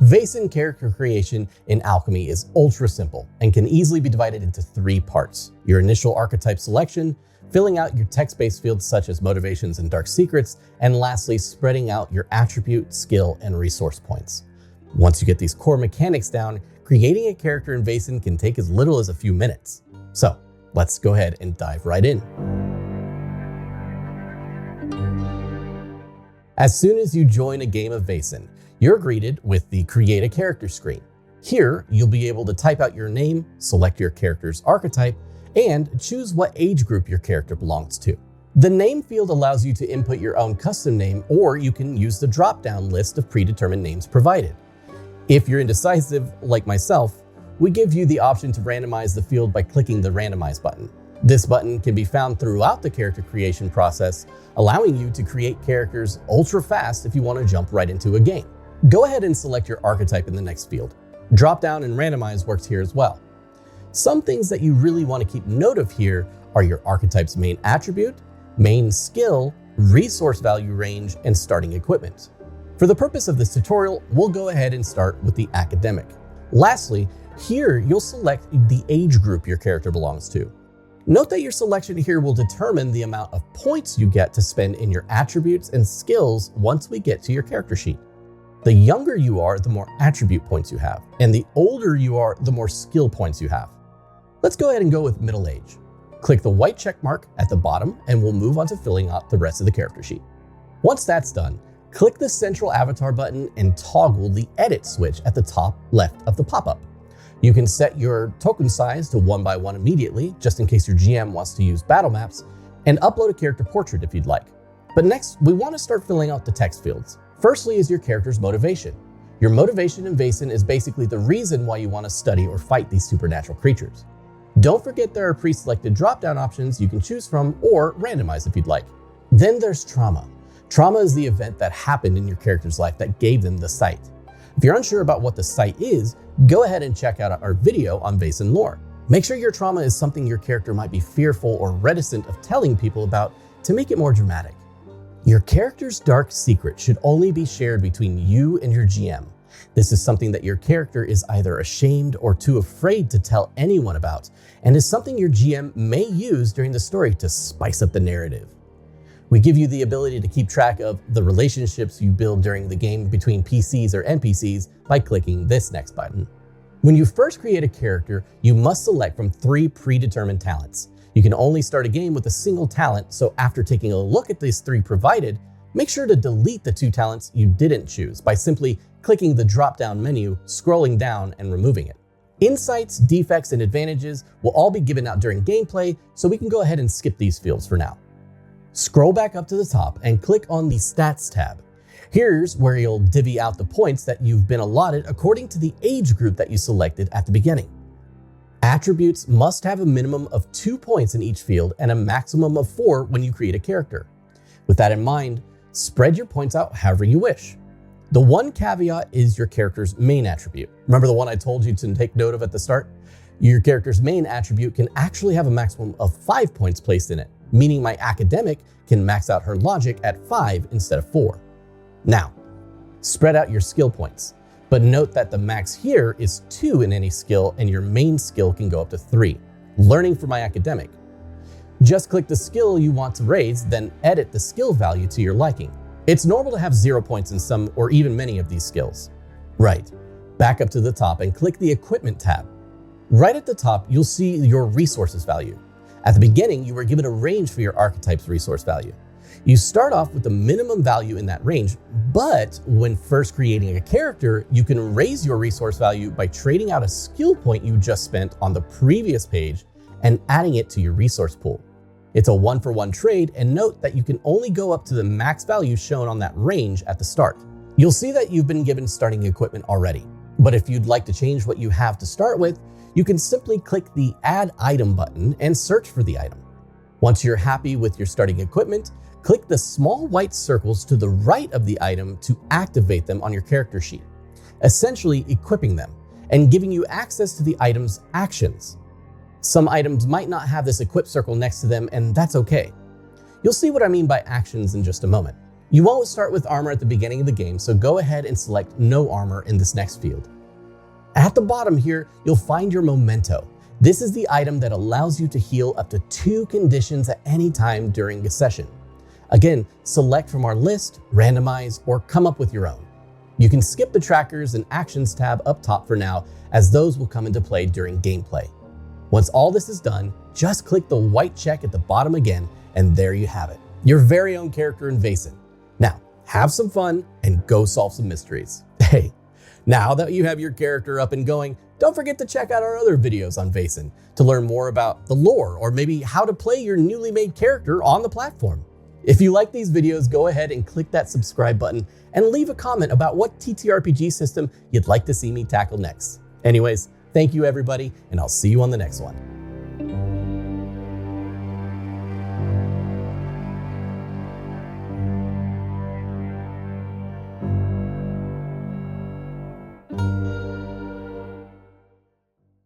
Vaesen character creation in Alchemy is ultra simple and can easily be divided into 3 parts: your initial archetype selection, filling out your text-based fields such as motivations and dark secrets, and lastly, spreading out your attribute, skill, and resource points. Once you get these core mechanics down, creating a character in Vaesen can take as little as a few minutes. So let's go ahead and dive right in. As soon as you join a game of Vaesen, you're greeted with the Create a Character screen. Here, you'll be able to type out your name, select your character's archetype, and choose what age group your character belongs to. The name field allows you to input your own custom name, or you can use the drop-down list of predetermined names provided. If you're indecisive, like myself, we give you the option to randomize the field by clicking the Randomize button. This button can be found throughout the character creation process, allowing you to create characters ultra fast if you want to jump right into a game. Go ahead and select your archetype in the next field. Drop down and randomize works here as well. Some things that you really want to keep note of here are your archetype's main attribute, main skill, resource value range, and starting equipment. For the purpose of this tutorial, we'll go ahead and start with the academic. Lastly, here you'll select the age group your character belongs to. Note that your selection here will determine the amount of points you get to spend in your attributes and skills once we get to your character sheet. The younger you are, the more attribute points you have, and the older you are, the more skill points you have. Let's go ahead and go with middle age. Click the white check mark at the bottom and we'll move on to filling out the rest of the character sheet. Once that's done, click the central avatar button and toggle the edit switch at the top left of the pop-up. You can set your token size to 1 by 1 immediately, just in case your GM wants to use battle maps, and upload a character portrait if you'd like. But next, we want to start filling out the text fields. Firstly is your character's motivation. Your motivation in Vaesen is basically the reason why you want to study or fight these supernatural creatures. Don't forget there are pre-selected drop-down options you can choose from or randomize if you'd like. Then there's trauma. Trauma is the event that happened in your character's life that gave them the sight. If you're unsure about what the sight is, go ahead and check out our video on Vaesen lore. Make sure your trauma is something your character might be fearful or reticent of telling people about to make it more dramatic. Your character's dark secret should only be shared between you and your GM. This is something that your character is either ashamed or too afraid to tell anyone about, and is something your GM may use during the story to spice up the narrative. We give you the ability to keep track of the relationships you build during the game between PCs or NPCs by clicking this next button. When you first create a character, you must select from 3 predetermined talents. You can only start a game with a single talent, so after taking a look at these 3 provided, make sure to delete the 2 talents you didn't choose by simply clicking the drop-down menu, scrolling down, and removing it. Insights, defects, and advantages will all be given out during gameplay, so we can go ahead and skip these fields for now. Scroll back up to the top and click on the Stats tab. Here's where you'll divvy out the points that you've been allotted according to the age group that you selected at the beginning. Attributes must have a minimum of 2 points in each field and a maximum of 4 when you create a character. With that in mind, spread your points out however you wish. The one caveat is your character's main attribute. Remember the one I told you to take note of at the start? Your character's main attribute can actually have a maximum of 5 points placed in it, meaning my academic can max out her logic at 5 instead of 4. Now, spread out your skill points, but note that the max here is 2 in any skill and your main skill can go up to 3. Learning for my academic. Just click the skill you want to raise, then edit the skill value to your liking. It's normal to have 0 points in some or even many of these skills. Right, back up to the top and click the Equipment tab. Right at the top, you'll see your resources value. At the beginning, you were given a range for your archetype's resource value. You start off with the minimum value in that range, but when first creating a character, you can raise your resource value by trading out a skill point you just spent on the previous page and adding it to your resource pool. It's a 1-for-1 trade, and note that you can only go up to the max value shown on that range at the start. You'll see that you've been given starting equipment already, but if you'd like to change what you have to start with, you can simply click the Add Item button and search for the item. Once you're happy with your starting equipment, click the small white circles to the right of the item to activate them on your character sheet, essentially equipping them and giving you access to the item's actions. Some items might not have this equip circle next to them, and that's okay. You'll see what I mean by actions in just a moment. You won't start with armor at the beginning of the game, so go ahead and select no armor in this next field. At the bottom here, you'll find your Memento. This is the item that allows you to heal up to 2 conditions at any time during a session. Again, select from our list, randomize, or come up with your own. You can skip the trackers and actions tab up top for now, as those will come into play during gameplay. Once all this is done, just click the white check at the bottom again, and there you have it, your very own character in Vaesen. Now, have some fun and go solve some mysteries. Hey, now that you have your character up and going, don't forget to check out our other videos on Vaesen to learn more about the lore or maybe how to play your newly made character on the platform. If you like these videos, go ahead and click that subscribe button and leave a comment about what TTRPG system you'd like to see me tackle next. Anyways, thank you everybody, and I'll see you on the next one.